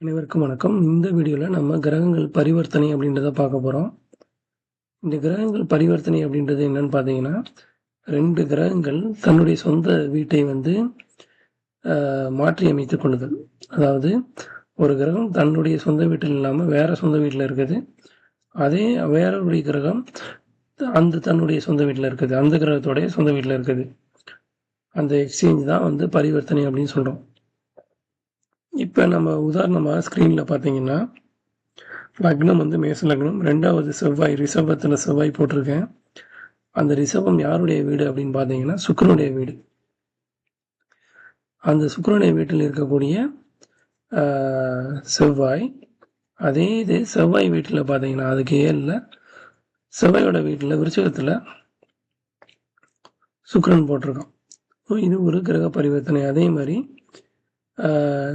அனைவருக்கும் வணக்கம். இந்த வீடியோவில் நம்ம கிரகங்கள் பரிவர்த்தனை அப்படின்றத பார்க்க போகிறோம். இந்த கிரகங்கள் பரிவர்த்தனை அப்படின்றது என்னன்னு பார்த்தீங்கன்னா, 2 கிரகங்கள் தன்னுடைய சொந்த வீட்டை வந்து மாற்றி அமைத்துக் கொள்ளுதல். அதாவது ஒரு கிரகம் தன்னுடைய சொந்த வீட்டில் இல்லாமல் வேற சொந்த வீட்டில் இருக்குது. அதே வேறொரு கிரகம் தன்னுடைய சொந்த வீட்டில் இருக்குது. அந்த கிரகத்தோடைய சொந்த வீட்டில் இருக்குது. அந்த எக்ஸ்சேஞ்ச் தான் வந்து பரிவர்த்தனை அப்படின்னு சொல்கிறோம். இப்போ நம்ம உதாரணமாக ஸ்க்ரீனில் பார்த்தீங்கன்னா, லக்னம் வந்து மேச லக்னம், 2வது செவ்வாய், ரிஷபத்தில் செவ்வாய் போட்டிருக்கேன். அந்த ரிஷபம் யாருடைய வீடு அப்படின்னு பார்த்தீங்கன்னா சுக்கிரனுடைய வீடு. அந்த சுக்கிரனுடைய வீட்டில் இருக்கக்கூடிய செவ்வாய், அதே இது செவ்வாய் வீட்டில் பார்த்தீங்கன்னா அதுக்கு 7ல் செவ்வாயோட வீட்டில் விருச்சிகத்தில் சுக்கிரன் போட்டிருக்கான். இது ஒரு கிரக பரிவர்த்தனை. அதே மாதிரி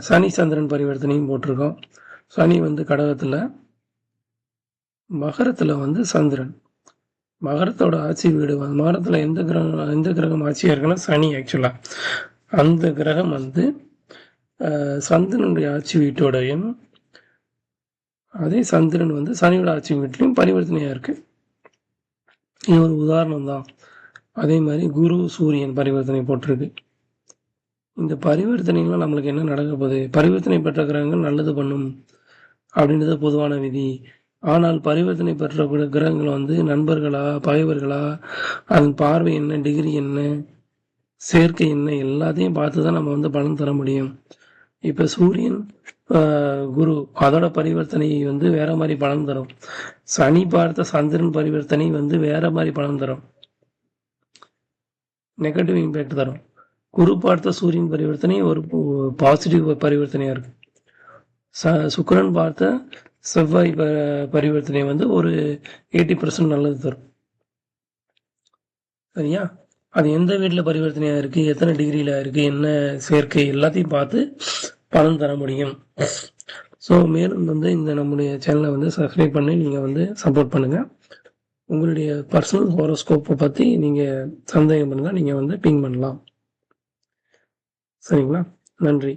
சனி சந்திரன் பரிவர்த்தனையும் போட்டிருக்கோம். சனி வந்து கடகத்தில், மகரத்தில் வந்து சந்திரன். மகரத்தோட ஆட்சி வீடு மகரத்தில் எந்த கிரகம் ஆட்சியாக இருக்குன்னா சனி. ஆக்சுவலாக அந்த கிரகம் வந்து சந்திரனுடைய ஆட்சி வீட்டோடையும், அதே சந்திரன் வந்து சனியோட ஆட்சி வீட்டிலையும் பரிவர்த்தனையாக இருக்குது. இது ஒரு உதாரணம் தான். அதே மாதிரி குரு சூரியன் பரிவர்த்தனை போட்டிருக்கு. இந்த பரிவர்த்தனைகள்லாம் நம்மளுக்கு என்ன நடக்க போகுது? பரிவர்த்தனை பெற்ற கிரகங்கள் நல்லது பண்ணும் அப்படின்றது பொதுவான விதி. ஆனால் பரிவர்த்தனை பெற்ற கிரகங்கள் வந்து நண்பர்களா பகைவர்களா, அதன் பார்வை என்ன, டிகிரி என்ன, சேர்க்கை என்ன, எல்லாத்தையும் பார்த்து தான் நம்ம வந்து பலன் தர முடியும். இப்போ சூரியன் குரு அதோட பரிவர்த்தனை வந்து வேற மாதிரி பலன் தரும். சனி பார்த்த சந்திரன் பரிவர்த்தனை வந்து வேற மாதிரி பலன் தரும், நெகட்டிவ் இம்பேக்ட் தரும். குரு பார்த்த சூரியன் பரிவர்த்தனை ஒரு பாசிட்டிவ் பரிவர்த்தனையாக இருக்கு. சுக்கிரன் பார்த்த செவ்வாய் பரிவர்த்தனை வந்து ஒரு 80% நல்லது தரும். சரியா? அது எந்த வீட்டில் பரிவர்த்தனையாக இருக்குது, எத்தனை டிகிரியில் இருக்குது, என்ன சேர்க்கை, எல்லாத்தையும் பார்த்து பலன் தர முடியும். ஸோ மேலும் வந்து இந்த நம்முடைய சேனலை வந்து சப்ஸ்கிரைப் பண்ணி நீங்கள் வந்து சப்போர்ட் பண்ணுங்கள். உங்களுடைய பர்சனல் ஹோரோஸ்கோப்பை பற்றி நீங்கள் சந்தேகம் இருந்தால் நீங்கள் வந்து பிங் பண்ணலாம். சரிங்களா? நன்றி.